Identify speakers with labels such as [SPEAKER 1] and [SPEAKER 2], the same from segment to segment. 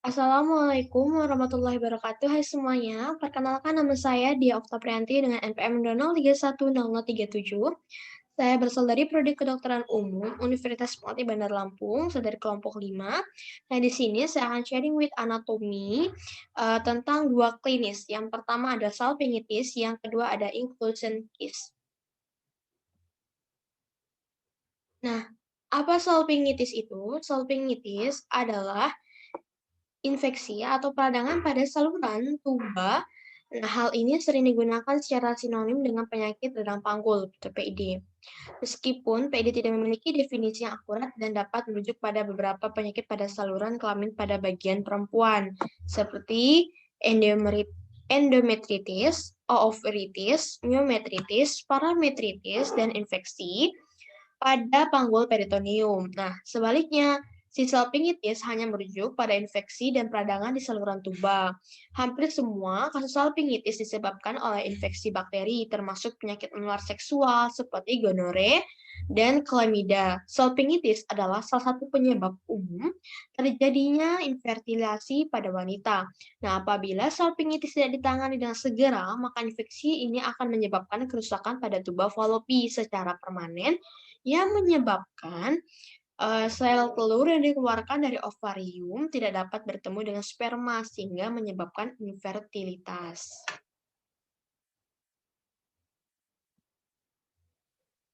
[SPEAKER 1] Assalamualaikum warahmatullahi wabarakatuh. Hai semuanya, perkenalkan nama saya Dia Oktaprianti dengan NPM 00310037. Saya berasal dari Prodi Kedokteran Umum Universitas Melati Bandar Lampung, saya dari kelompok 5. Nah, di sini saya akan sharing with anatomi tentang dua klinis. Yang pertama ada salpingitis, yang kedua ada inclusion case. Nah, apa salpingitis itu? Salpingitis adalah infeksi atau peradangan pada saluran tuba. Nah, hal ini sering digunakan secara sinonim dengan penyakit radang panggul atau PID. Meskipun PID tidak memiliki definisi yang akurat dan dapat merujuk pada beberapa penyakit pada saluran kelamin pada bagian perempuan, seperti endometritis, ooveritis, myometritis, parametritis, dan infeksi pada panggul peritoneum. Nah, sebaliknya, si salpingitis hanya merujuk pada infeksi dan peradangan di saluran tuba. Hampir semua kasus salpingitis disebabkan oleh infeksi bakteri, termasuk penyakit menular seksual seperti gonore dan chlamydia. Salpingitis adalah salah satu penyebab umum terjadinya infertilasi pada wanita. Nah, apabila salpingitis tidak ditangani dengan segera, maka infeksi ini akan menyebabkan kerusakan pada tuba falopi secara permanen yang menyebabkan sel telur yang dikeluarkan dari ovarium tidak dapat bertemu dengan sperma sehingga menyebabkan infertilitas.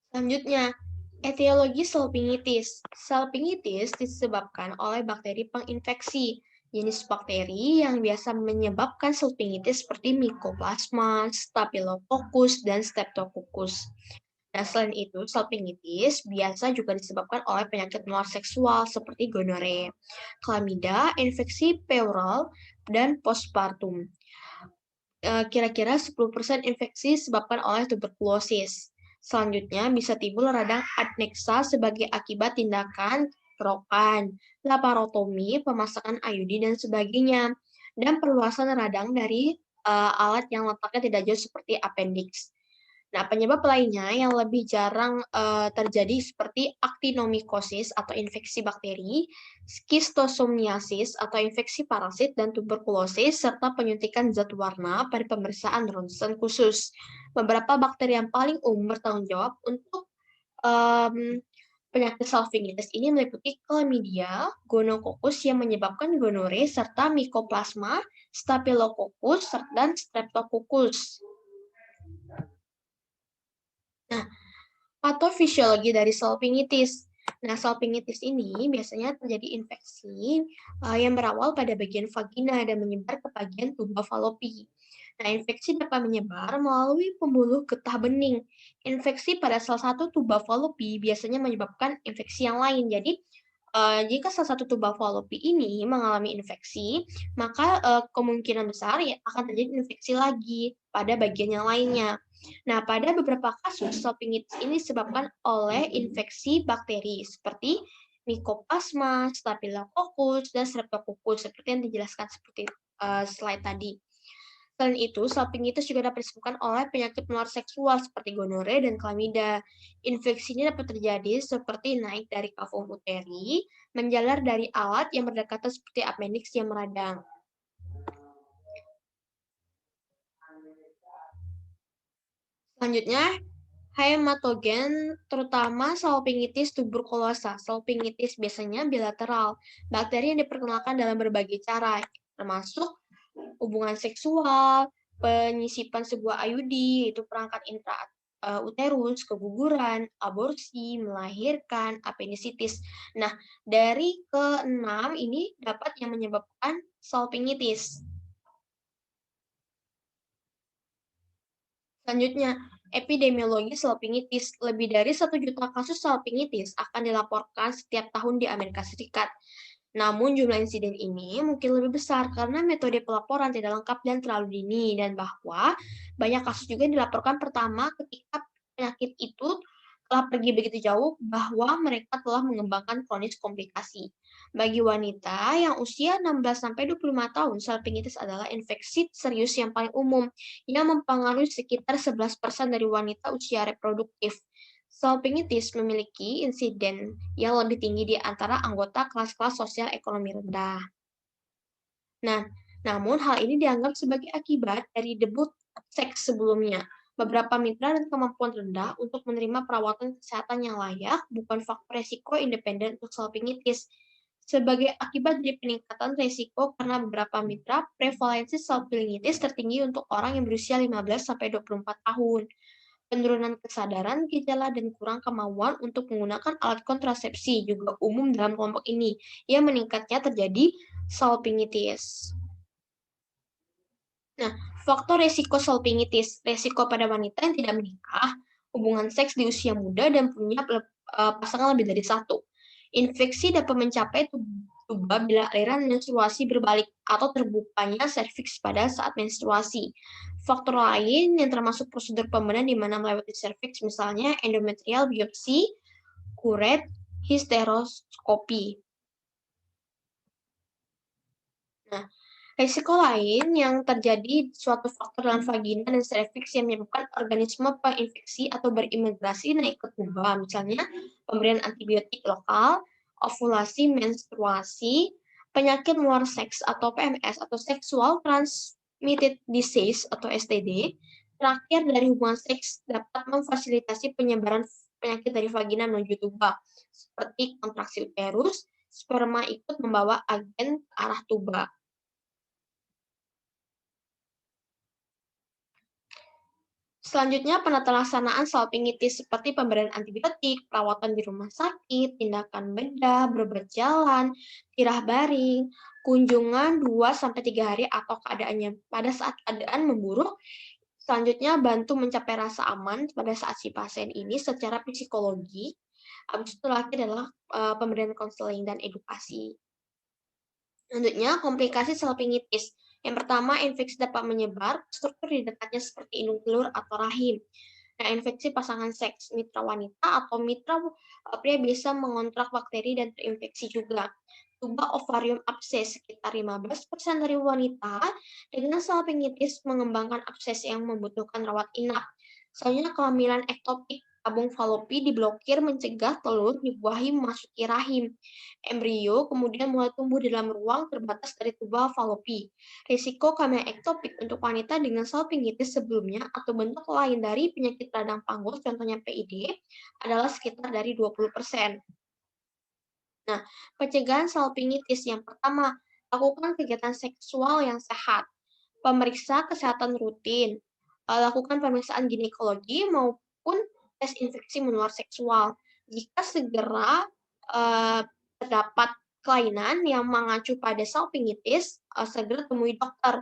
[SPEAKER 1] Selanjutnya, etiologi salpingitis. Salpingitis disebabkan oleh bakteri penginfeksi. Jenis bakteri yang biasa menyebabkan salpingitis seperti Mycoplasma, Staphylococcus, dan Streptococcus. Nah, selain itu, salpingitis biasa juga disebabkan oleh penyakit menular seksual seperti gonore, chlamydia, infeksi pleural, dan postpartum. Kira-kira 10% infeksi disebabkan oleh tuberkulosis. Selanjutnya, bisa timbul radang adnexa sebagai akibat tindakan kerokan, laparotomi, pemasangan IUD, dan sebagainya. Dan perluasan radang dari alat yang letaknya tidak jauh seperti appendix. Nah, penyebab lainnya yang lebih jarang terjadi seperti actinomycosis atau infeksi bakteri, schistosomiasis atau infeksi parasit, dan tuberkulosis, serta penyuntikan zat warna pada pemeriksaan ronsen khusus. Beberapa bakteri yang paling umum bertanggung jawab untuk penyakit salpingitis ini meliputi chlamydia, gonococcus yang menyebabkan gonore, serta mycoplasma, staphylococcus, dan streptococcus. Nah, patofisiologi dari salpingitis. Nah, salpingitis ini biasanya terjadi infeksi yang berawal pada bagian vagina dan menyebar ke bagian tuba falopi. Nah, infeksi dapat menyebar melalui pembuluh getah bening. Infeksi pada salah satu tuba falopi biasanya menyebabkan infeksi yang lain. Jadi, jika salah satu tuba falopi ini mengalami infeksi, maka kemungkinan besar ya akan terjadi infeksi lagi pada bagian yang lainnya. Nah, pada beberapa kasus, salpingitis ini disebabkan oleh infeksi bakteri seperti Mycoplasma, Staphylococcus, dan Streptococcus seperti yang dijelaskan seperti slide tadi. Selain itu, salpingitis juga dapat disebabkan oleh penyakit menular seksual seperti gonore dan chlamydia. Infeksi ini dapat terjadi seperti naik dari kavum uteri, menjalar dari alat yang berdekatan seperti appendix yang meradang. Selanjutnya, hematogen terutama salpingitis tuberkulosa. Salpingitis biasanya bilateral. Bakteri yang diperkenalkan dalam berbagai cara, termasuk hubungan seksual, penyisipan sebuah IUD, yaitu perangkat intrauterus, keguguran, aborsi, melahirkan, apendisitis. Nah, dari keenam ini dapat yang menyebabkan salpingitis. Selanjutnya, epidemiologi salpingitis. Lebih dari 1 juta kasus salpingitis akan dilaporkan setiap tahun di Amerika Serikat. Namun jumlah insiden ini mungkin lebih besar karena metode pelaporan tidak lengkap dan terlalu dini, dan bahwa banyak kasus juga dilaporkan pertama ketika penyakit itu telah pergi begitu jauh bahwa mereka telah mengembangkan kronis komplikasi. Bagi wanita yang usia 16-25 tahun, salpingitis adalah infeksi serius yang paling umum yang mempengaruhi sekitar 11% dari wanita usia reproduktif. Salpingitis memiliki insiden yang lebih tinggi di antara anggota kelas-kelas sosial ekonomi rendah. Nah, namun hal ini dianggap sebagai akibat dari debut seks sebelumnya. Beberapa mitra dan kemampuan rendah untuk menerima perawatan kesehatan yang layak bukan faktor resiko independen untuk salpingitis. Sebagai akibat dari peningkatan resiko karena beberapa mitra, prevalensi salpingitis tertinggi untuk orang yang berusia 15-24 tahun. Penurunan kesadaran, gejala, dan kurang kemauan untuk menggunakan alat kontrasepsi juga umum dalam kelompok ini, yang meningkatnya terjadi salpingitis. Nah, faktor resiko salpingitis, resiko pada wanita yang tidak menikah, hubungan seks di usia muda, dan punya pasangan lebih dari satu. Infeksi dapat mencapai tuba bila aliran menstruasi berbalik atau terbukanya serviks pada saat menstruasi. Faktor lain yang termasuk prosedur pembedahan di mana melewati serviks, misalnya endometrial biopsi, kuret, histeroskopi. Nah, risiko lain yang terjadi suatu faktor dalam vagina dan serviks yang menyebabkan organisme penginfeksi atau berimigrasi naik ke tuba, misalnya pemberian antibiotik lokal, ovulasi, menstruasi, penyakit menular seks atau PMS atau sexual transmitted disease atau STD. Terakhir, dari hubungan seks dapat memfasilitasi penyebaran penyakit dari vagina menuju tuba, seperti kontraksi uterus, sperma ikut membawa agen ke arah tuba. Selanjutnya, penata laksanaan salpingitis seperti pemberian antibiotik, perawatan di rumah sakit, tindakan bedah, berobat jalan, tirah baring, kunjungan 2-3 hari atau keadaannya pada saat keadaan memburuk. Selanjutnya, bantu mencapai rasa aman pada saat si pasien ini secara psikologi. Habis itu terakhir adalah pemberian konseling dan edukasi. Selanjutnya, komplikasi salpingitis. Yang pertama, infeksi dapat menyebar struktur di dekatnya seperti indung telur atau rahim. Nah, infeksi pasangan seks, mitra wanita atau mitra pria bisa mengontrak bakteri dan terinfeksi juga. Tuba ovarium abses, sekitar 15% dari wanita dengan salpingitis mengembangkan abses yang membutuhkan rawat inap. Selanjutnya, kehamilan ektopik, tabung falopi diblokir mencegah telur dibuahi memasuki rahim. Embrio kemudian mulai tumbuh di dalam ruang terbatas dari tuba falopi. Risiko kehamilan ektopik untuk wanita dengan salpingitis sebelumnya atau bentuk lain dari penyakit radang panggul, contohnya PID, adalah sekitar dari 20%. Nah, pencegahan salpingitis yang pertama, lakukan kegiatan seksual yang sehat. Pemeriksa kesehatan rutin, lakukan pemeriksaan ginekologi maupun tes infeksi menular seksual. Jika segera terdapat kelainan yang mengacu pada salpingitis, segera temui dokter.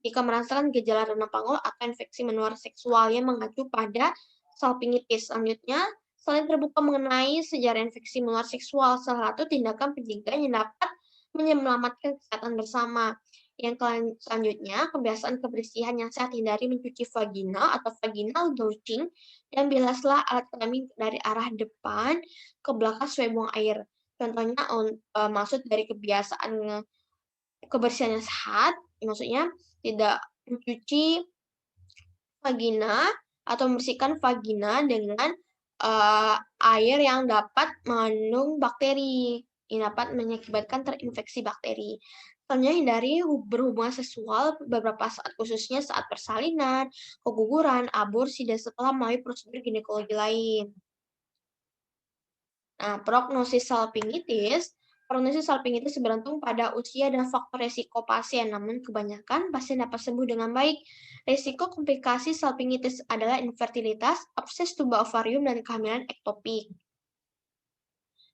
[SPEAKER 1] Jika merasakan gejala radang panggul atau infeksi menular seksual yang mengacu pada salpingitis. Selanjutnya, selain terbuka mengenai sejarah infeksi menular seksual, salah satu tindakan pencegahan yang dapat menyelamatkan kesehatan bersama. Yang selanjutnya, kebiasaan kebersihan yang sehat, hindari mencuci vagina atau vaginal douching, dan bilaslah alat kelamin dari arah depan ke belakang sesuai buang air. Contohnya, maksud dari kebiasaan kebersihan yang sehat, maksudnya tidak mencuci vagina atau membersihkan vagina dengan air yang dapat mengandung bakteri, yang dapat mengakibatkan terinfeksi bakteri. Selanjutnya, hindari berhubungan seksual beberapa saat, khususnya saat persalinan, keguguran, aborsi, dan setelah melalui prosedur ginekologi lain. Nah, prognosis salpingitis bergantung pada usia dan faktor resiko pasien, namun kebanyakan pasien dapat sembuh dengan baik. Resiko komplikasi salpingitis adalah infertilitas, abses tuba ovarium, dan kehamilan ektopik.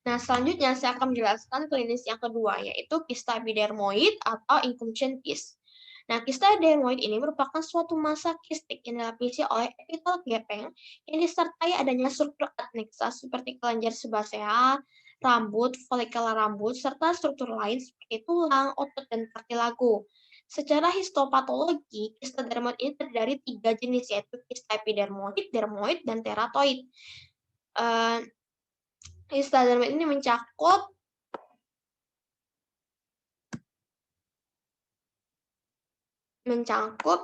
[SPEAKER 1] Nah, selanjutnya saya akan menjelaskan klinis yang kedua, yaitu kista epidermoid atau inclusion cyst. Nah, kista epidermoid ini merupakan suatu massa kistik yang dilapisi oleh epitel gepeng yang disertai adanya struktur adnexa seperti kelenjar sebasea, rambut, folikel rambut, serta struktur lain seperti tulang, otot, dan kartilago. Secara histopatologi, kista epidermoid ini terdiri dari 3 jenis, yaitu kista epidermoid, dermoid, dan teratoid. Kista epidermoid ini mencakup 1,6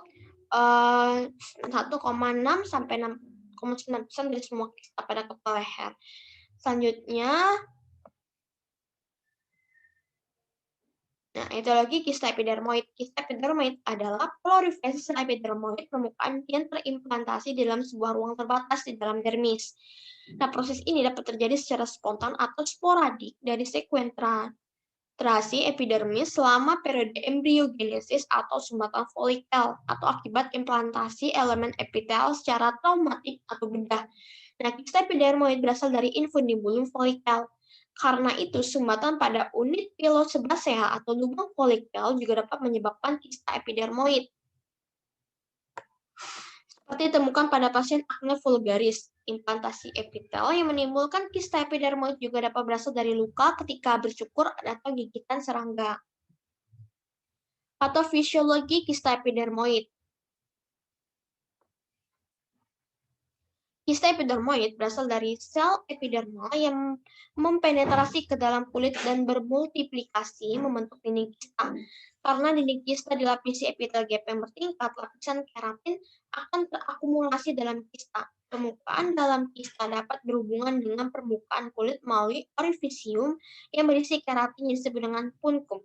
[SPEAKER 1] sampai 6,9% dari semua kista pada kepala leher. Selanjutnya, Nah, etiologi kista epidermoid. Kista epidermoid adalah proliferasi sel epidermoid permukaan yang terimplantasasi dalam sebuah ruang terbatas di dalam dermis. Nah, proses ini dapat terjadi secara spontan atau sporadik dari sekuentrasi epidermis selama periode embriogenesis atau sumbatan folikel atau akibat implantasi elemen epitel secara traumatik atau bedah. Nah, kista epidermoid berasal dari infundibulum folikel. Karena itu, sumbatan pada unit pilosebasea atau lubang folikel juga dapat menyebabkan kista epidermoid. Seperti ditemukan pada pasien acne vulgaris, implantasi epitel yang menimbulkan kista epidermoid juga dapat berasal dari luka ketika bercukur atau gigitan serangga. Patofisiologi kista epidermoid. Kista epidermoid berasal dari sel epidermal yang mempenetrasi ke dalam kulit dan bermultiplikasi membentuk dinding kista. Karena dinding kista dilapisi epitel gap yang bertingkat, lapisan keratin akan terakumulasi dalam kista. Permukaan dalam kista dapat berhubungan dengan permukaan kulit melalui orifisium yang berisi keratin yang disebut dengan punctum.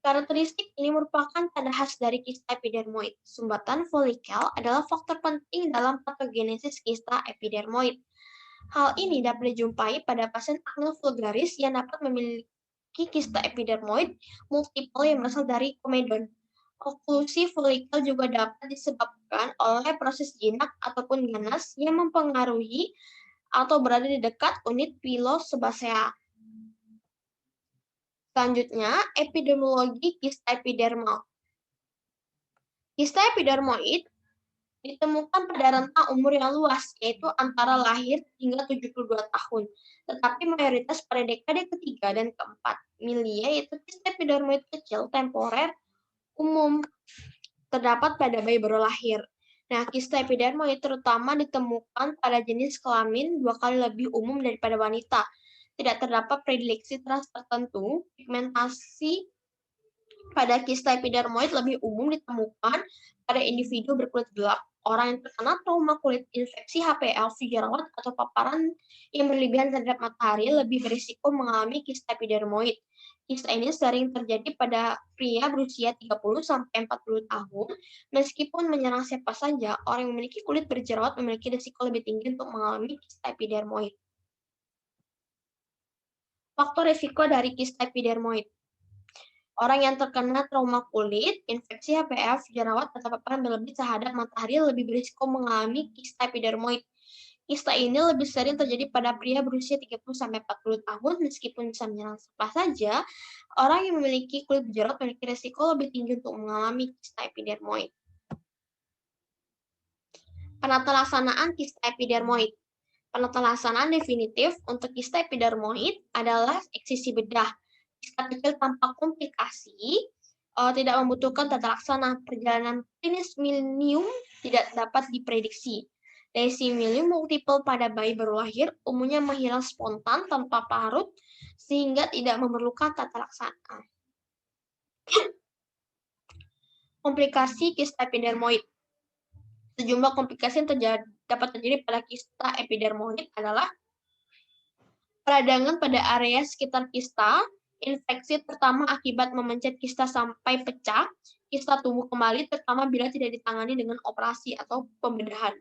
[SPEAKER 1] Karakteristik ini merupakan tanda khas dari kista epidermoid. Sumbatan folikel adalah faktor penting dalam patogenesis kista epidermoid. Hal ini dapat dijumpai pada pasien acne vulgaris yang dapat memiliki kista epidermoid multiple yang berasal dari komedon. Oklusi folikel juga dapat disebabkan oleh proses jinak ataupun ganas yang mempengaruhi atau berada di dekat unit pilosebasea. Selanjutnya, epidemiologi kista epidermal. Kista epidermoid ditemukan pada rentang umur yang luas, yaitu antara lahir hingga 72 tahun. Tetapi mayoritas pada dekade ketiga dan keempat. Milia yaitu kista epidermoid kecil temporer umum terdapat pada bayi baru lahir. Nah, kista epidermoid terutama ditemukan pada jenis kelamin 2 kali lebih umum daripada wanita. Tidak terdapat predileksi ras tertentu. Pigmentasi pada kista epidermoid lebih umum ditemukan pada individu berkulit gelap, orang yang terkena trauma kulit, infeksi HPL, jerawat, atau paparan yang berlebihan terhadap matahari lebih berisiko mengalami kista epidermoid. Kista ini sering terjadi pada pria berusia 30-40 tahun. Meskipun menyerang siapa saja, orang yang memiliki kulit berjerawat memiliki risiko lebih tinggi untuk mengalami kista epidermoid. Faktor risiko dari kista epidermoid. Orang yang terkena trauma kulit, infeksi HPV, jerawat, atau paparan berlebih terhadap matahari lebih berisiko mengalami kista epidermoid. Kista ini lebih sering terjadi pada pria berusia 30-40 tahun, meskipun bisa menyerang siapa saja, orang yang memiliki kulit berjerawat memiliki risiko lebih tinggi untuk mengalami kista epidermoid. Penata laksanaan kista epidermoid. Penata laksanaan definitif untuk kista epidermoid adalah eksisi bedah. Kista kecil tanpa komplikasi, tidak membutuhkan tata laksana. Perjalanan klinis milium tidak dapat diprediksi. Lesi milium multiple pada bayi baru lahir umumnya menghilang spontan tanpa parut, sehingga tidak memerlukan tata laksana. Komplikasi kista epidermoid. Sejumlah komplikasi yang dapat terjadi pada kista epidermoid adalah peradangan pada area sekitar kista, infeksi terutama akibat memencet kista sampai pecah, kista tumbuh kembali terutama bila tidak ditangani dengan operasi atau pembedahan.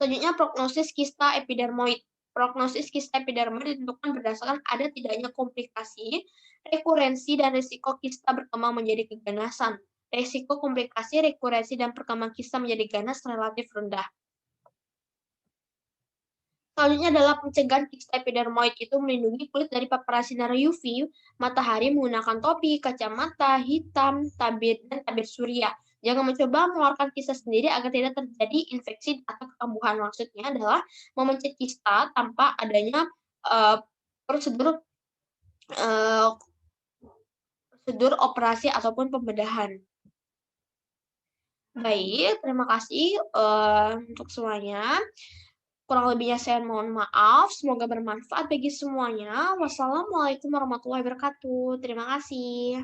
[SPEAKER 1] Selanjutnya, prognosis kista epidermoid. Prognosis kista epidermoid ditentukan berdasarkan ada tidaknya komplikasi, rekurensi, dan risiko kista berkembang menjadi keganasan. Risiko komplikasi, rekurensi, dan perkembangan kista menjadi ganas relatif rendah. Selanjutnya adalah pencegahan kista epidermoid, itu melindungi kulit dari paparan sinar UV, matahari menggunakan topi, kacamata hitam, tabir, dan tabir surya. Jangan mencoba mengeluarkan kista sendiri agar tidak terjadi infeksi atau kekambuhan. Maksudnya adalah memencet kista tanpa adanya prosedur operasi ataupun pembedahan. Baik, terima kasih untuk semuanya. Kurang lebihnya saya mohon maaf. Semoga bermanfaat bagi semuanya. Wassalamualaikum warahmatullahi wabarakatuh. Terima kasih.